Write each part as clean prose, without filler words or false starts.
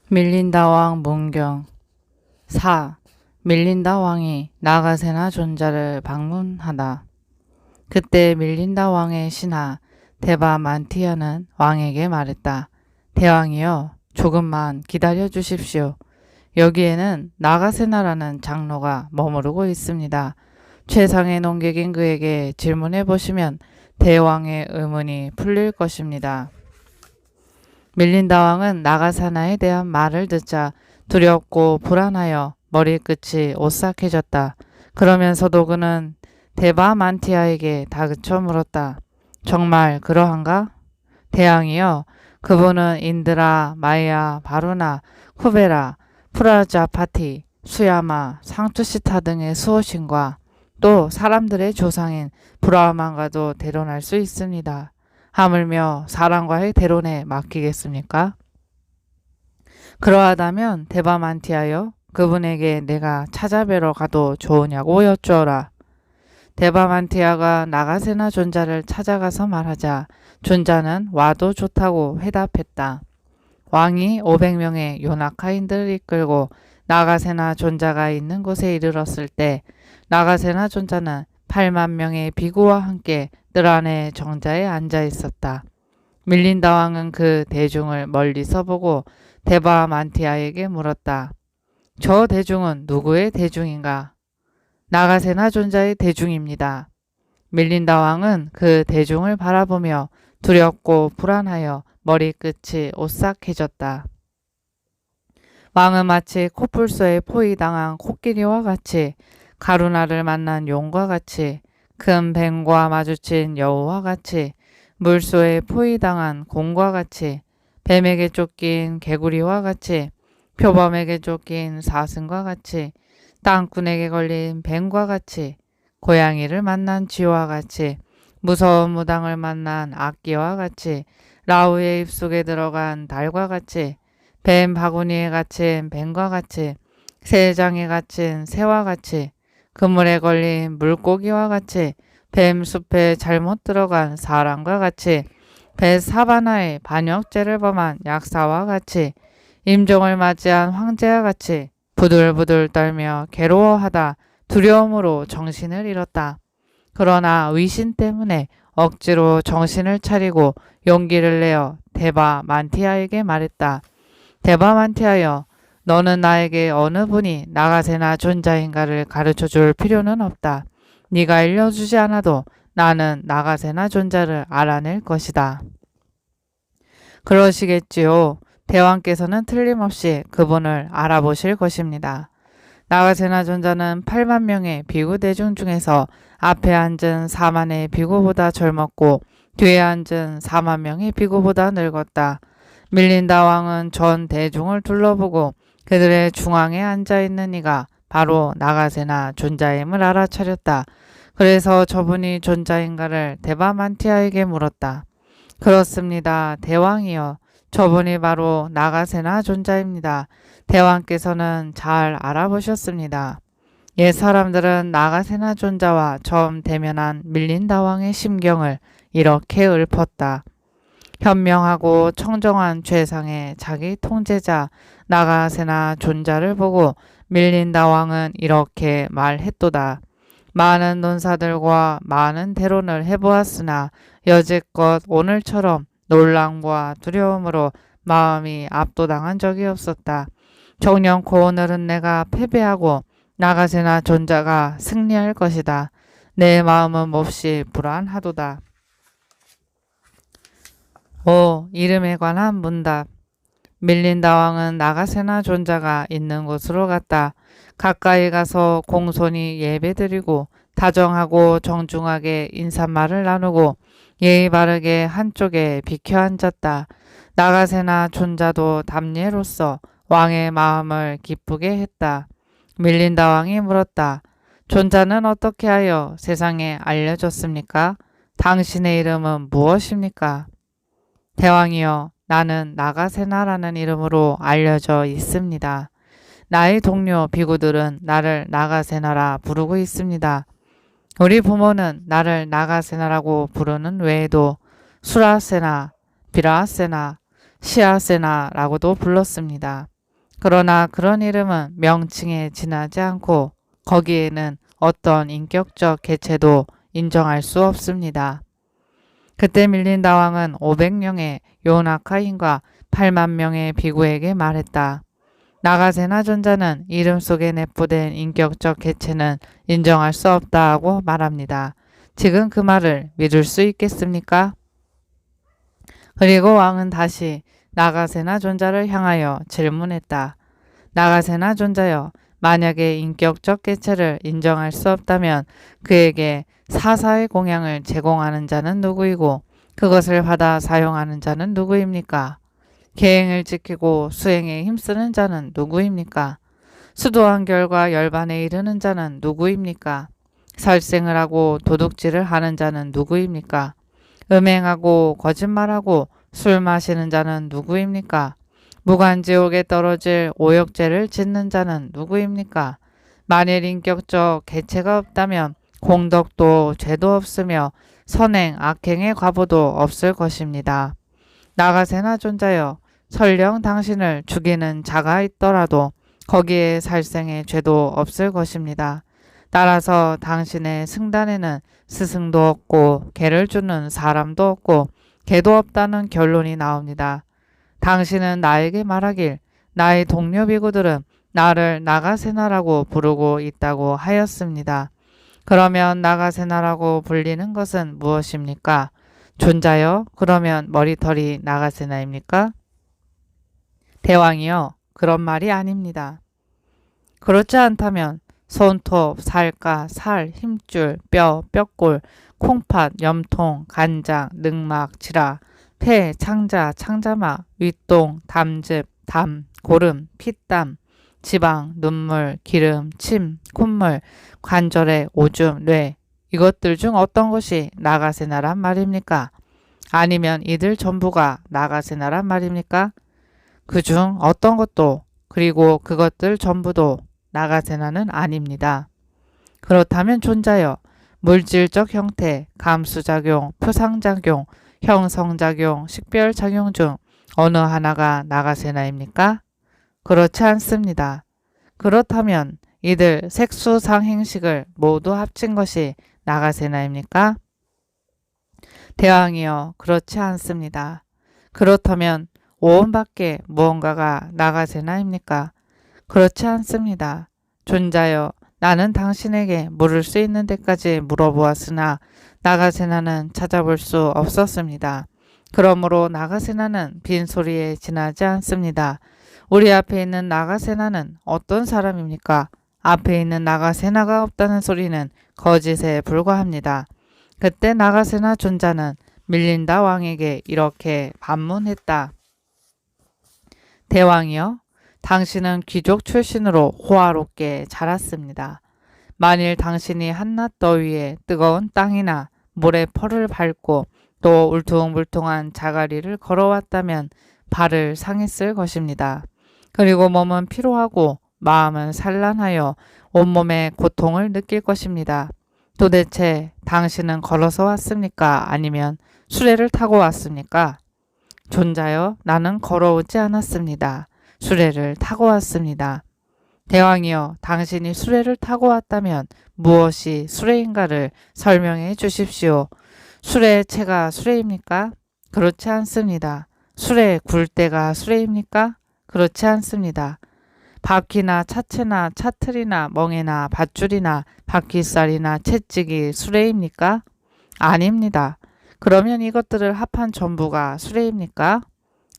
밀린다 왕 문경 4. 밀린다 왕이 나가세나 존자를 방문하다. 그때 밀린다 왕의 신하 데바 만티아는 왕에게 말했다. 대왕이여, 조금만 기다려 주십시오. 여기에는 나가세나라는 장로가 머무르고 있습니다. 최상의 농객인 그에게 질문해 보시면 대왕의 의문이 풀릴 것입니다. 밀린다 왕은 나가사나에 대한 말을 듣자 두렵고 불안하여 머리끝이 오싹해졌다. 그러면서도 그는 데바만티아에게 다그쳐 물었다. 정말 그러한가? 대왕이여, 그분은 인드라, 마야, 바루나, 쿠베라, 프라자파티, 수야마, 상투시타 등의 수호신과 또 사람들의 조상인 브라흐만과도 대론할 수 있습니다. 하물며 사람과의 대론에 맡기겠습니까? 그러하다면 데바만티아여, 그분에게 내가 찾아뵈러 가도 좋으냐고 여쭈어라. 데바만티아가 나가세나 존자를 찾아가서 말하자 존자는 와도 좋다고 회답했다. 왕이 500명의 요나카인들을 이끌고 나가세나 존자가 있는 곳에 이르렀을 때 나가세나 존자는 8만 명의 비구와 함께 뜰 안에 정자에 앉아 있었다. 밀린다 왕은 그 대중을 멀리서 보고 데바만티아에게 물었다. 저 대중은 누구의 대중인가? 나가세나 존자의 대중입니다. 밀린다 왕은 그 대중을 바라보며 두렵고 불안하여 머리끝이 오싹해졌다. 왕은 마치 코뿔소에 포위당한 코끼리와 같이 가루나를 만난 용과 같이 큰 뱀과 마주친 여우와 같이 물소에 포위당한 곰과 같이 뱀에게 쫓긴 개구리와 같이 표범에게 쫓긴 사슴과 같이 땅꾼에게 걸린 뱀과 같이 고양이를 만난 쥐와 같이 무서운 무당을 만난 악기와 같이 라우의 입속에 들어간 달과 같이 뱀 바구니에 갇힌 뱀과 같이 새장에 갇힌 새와 같이 그물에 걸린 물고기와 같이 뱀 숲에 잘못 들어간 사람과 같이 배 사바나의 반역죄를 범한 약사와 같이 임종을 맞이한 황제와 같이 부들부들 떨며 괴로워하다 두려움으로 정신을 잃었다. 그러나 위신 때문에 억지로 정신을 차리고 용기를 내어 데바만티아에게 말했다. 데바만티아여, 너는 나에게 어느 분이 나가세나 존자인가를 가르쳐 줄 필요는 없다. 네가 알려주지 않아도 나는 나가세나 존자를 알아낼 것이다. 그러시겠지요. 대왕께서는 틀림없이 그분을 알아보실 것입니다. 나가세나 존자는 8만 명의 비구 대중 중에서 앞에 앉은 4만의 비구보다 젊었고 뒤에 앉은 4만 명의 비구보다 늙었다. 밀린다 왕은 전 대중을 둘러보고 그들의 중앙에 앉아있는 이가 바로 나가세나 존자임을 알아차렸다. 그래서 저분이 존자인가를 데바만티아에게 물었다. 그렇습니다. 대왕이여, 저분이 바로 나가세나 존자입니다. 대왕께서는 잘 알아보셨습니다. 옛 사람들은 나가세나 존자와 처음 대면한 밀린다 왕의 심경을 이렇게 읊었다. 현명하고 청정한 최상의 자기 통제자 나가세나 존자를 보고 밀린다 왕은 이렇게 말했도다. 많은 논사들과 많은 대론을 해보았으나 여지껏 오늘처럼 놀람과 두려움으로 마음이 압도당한 적이 없었다. 정년코 오늘은 내가 패배하고 나가세나 존자가 승리할 것이다. 내 마음은 몹시 불안하도다. 5. 이름에 관한 문답. 밀린다 왕은 나가세나 존자가 있는 곳으로 갔다. 가까이 가서 공손히 예배드리고 다정하고 정중하게 인사말을 나누고 예의 바르게 한쪽에 비켜 앉았다. 나가세나 존자도 답례로서 왕의 마음을 기쁘게 했다. 밀린다 왕이 물었다. 존자는 어떻게 하여 세상에 알려졌습니까? 당신의 이름은 무엇입니까? 대왕이여, 나는 나가세나라는 이름으로 알려져 있습니다. 나의 동료 비구들은 나를 나가세나라 부르고 있습니다. 우리 부모는 나를 나가세나라고 부르는 외에도 수라세나, 비라세나, 시아세나라고도 불렀습니다. 그러나 그런 이름은 명칭에 지나지 않고 거기에는 어떤 인격적 개체도 인정할 수 없습니다. 그때 밀린다 왕은 500명의 요나카인과 8만 명의 비구에게 말했다. 나가세나 존자는 이름 속에 내포된 인격적 개체는 인정할 수 없다 하고 말합니다. 지금 그 말을 믿을 수 있겠습니까? 그리고 왕은 다시 나가세나 존자를 향하여 질문했다. 나가세나 존자여, 만약에 인격적 개체를 인정할 수 없다면 그에게 사사의 공양을 제공하는 자는 누구이고 그것을 받아 사용하는 자는 누구입니까? 계행을 지키고 수행에 힘쓰는 자는 누구입니까? 수도한 결과 열반에 이르는 자는 누구입니까? 살생을 하고 도둑질을 하는 자는 누구입니까? 음행하고 거짓말하고 술 마시는 자는 누구입니까? 무간지옥에 떨어질 오역죄를 짓는 자는 누구입니까? 만일 인격적 개체가 없다면 공덕도 죄도 없으며 선행 악행의 과보도 없을 것입니다. 나가세나 존자여, 설령 당신을 죽이는 자가 있더라도 거기에 살생의 죄도 없을 것입니다. 따라서 당신의 승단에는 스승도 없고 개를 주는 사람도 없고 개도 없다는 결론이 나옵니다. 당신은 나에게 말하길 나의 동료 비구들은 나를 나가세나라고 부르고 있다고 하였습니다. 그러면 나가세나라고 불리는 것은 무엇입니까? 존자여, 그러면 머리털이 나가세나입니까? 대왕이여, 그런 말이 아닙니다. 그렇지 않다면 손톱, 살갗, 살, 힘줄, 뼈, 뼈골, 콩팥, 염통, 간장, 늑막, 지라, 폐, 창자, 창자막, 윗동, 담즙, 담, 고름, 피땀, 지방, 눈물, 기름, 침, 콧물, 관절의 오줌, 뇌, 이것들 중 어떤 것이 나가세나란 말입니까? 아니면 이들 전부가 나가세나란 말입니까? 그중 어떤 것도 그리고 그것들 전부도 나가세나는 아닙니다. 그렇다면 존자여, 물질적 형태, 감수작용, 표상작용, 형성작용, 식별작용 중 어느 하나가 나가세나입니까? 그렇지 않습니다. 그렇다면 이들 색수상행식을 모두 합친 것이 나가세나입니까? 대왕이여, 그렇지 않습니다. 그렇다면 오온 밖에 무언가가 나가세나입니까? 그렇지 않습니다. 존자여, 나는 당신에게 물을 수 있는 데까지 물어보았으나 나가세나는 찾아볼 수 없었습니다. 그러므로 나가세나는 빈소리에 지나지 않습니다. 우리 앞에 있는 나가세나는 어떤 사람입니까? 앞에 있는 나가세나가 없다는 소리는 거짓에 불과합니다. 그때 나가세나 존자는 밀린다 왕에게 이렇게 반문했다. 대왕이여, 당신은 귀족 출신으로 호화롭게 자랐습니다. 만일 당신이 한낮 더위에 뜨거운 땅이나 모래 펄을 밟고 또 울퉁불퉁한 자가리를 걸어왔다면 발을 상했을 것입니다. 그리고 몸은 피로하고 마음은 산란하여 온몸에 고통을 느낄 것입니다. 도대체 당신은 걸어서 왔습니까? 아니면 수레를 타고 왔습니까? 존자여, 나는 걸어오지 않았습니다. 수레를 타고 왔습니다. 대왕이여, 당신이 수레를 타고 왔다면 무엇이 수레인가를 설명해 주십시오. 수레의 채가 수레입니까? 그렇지 않습니다. 수레의 굴대가 수레입니까? 그렇지 않습니다. 바퀴나 차체나 차틀이나 멍에나 밧줄이나 바퀴살이나 채찍이 수레입니까? 아닙니다. 그러면 이것들을 합한 전부가 수레입니까?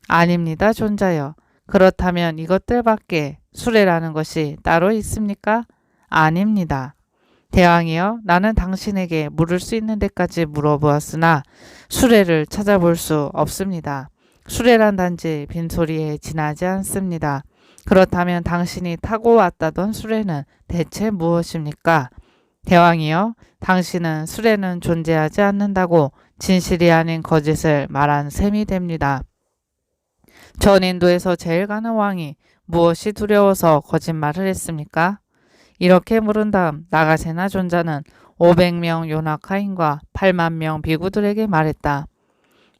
아닙니다, 존자여. 그렇다면 이것들밖에 수레라는 것이 따로 있습니까? 아닙니다. 대왕이여, 나는 당신에게 물을 수 있는 데까지 물어보았으나 수레를 찾아볼 수 없습니다. 수레란 단지 빈소리에 지나지 않습니다. 그렇다면 당신이 타고 왔다던 수레는 대체 무엇입니까? 대왕이여, 당신은 수레는 존재하지 않는다고 진실이 아닌 거짓을 말한 셈이 됩니다. 전 인도에서 제일 가는 왕이 무엇이 두려워서 거짓말을 했습니까? 이렇게 물은 다음 나가세나 존자는 500명 요나카인과 8만 명 비구들에게 말했다.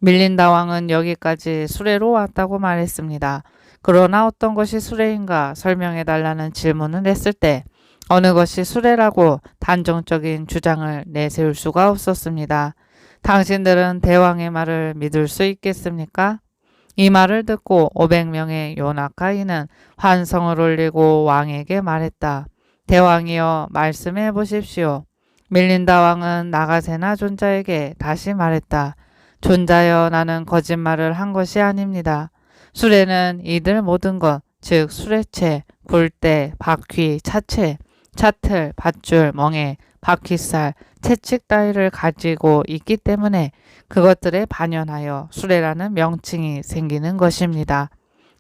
밀린다 왕은 여기까지 수레로 왔다고 말했습니다. 그러나 어떤 것이 수레인가 설명해 달라는 질문을 했을 때 어느 것이 수레라고 단정적인 주장을 내세울 수가 없었습니다. 당신들은 대왕의 말을 믿을 수 있겠습니까? 이 말을 듣고 500명의 요나카이는 환성을 올리고 왕에게 말했다. 대왕이여 말씀해 보십시오. 밀린다 왕은 나가세나 존자에게 다시 말했다. 존자여 나는 거짓말을 한 것이 아닙니다. 수레는 이들 모든 것, 즉 수레체, 굴대, 바퀴, 차체, 차틀, 밧줄, 멍에, 바퀴살, 채찍 따위를 가지고 있기 때문에 그것들에 반연하여 수레라는 명칭이 생기는 것입니다.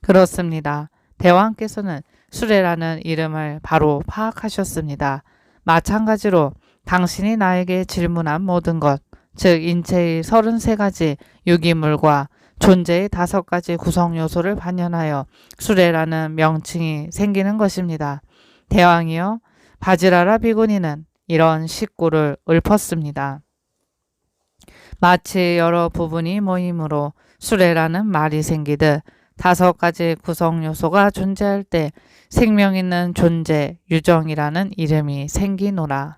그렇습니다. 대왕께서는 수레라는 이름을 바로 파악하셨습니다. 마찬가지로 당신이 나에게 질문한 모든 것, 즉 인체의 33가지 유기물과 존재의 5가지 구성 요소를 반연하여 수레라는 명칭이 생기는 것입니다. 대왕이여, 바지라라 비구니는 이런 식구를 읊었습니다. 마치 여러 부분이 모임으로 수레라는 말이 생기듯 5가지 구성 요소가 존재할 때 생명 있는 존재, 유정이라는 이름이 생기노라.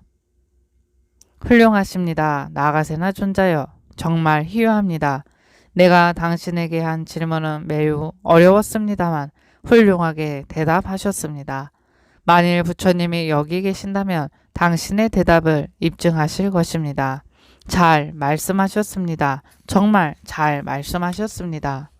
훌륭하십니다. 나가세나 존자여. 정말 희유합니다. 내가 당신에게 한 질문은 매우 어려웠습니다만 훌륭하게 대답하셨습니다. 만일 부처님이 여기 계신다면 당신의 대답을 입증하실 것입니다. 잘 말씀하셨습니다. 정말 잘 말씀하셨습니다.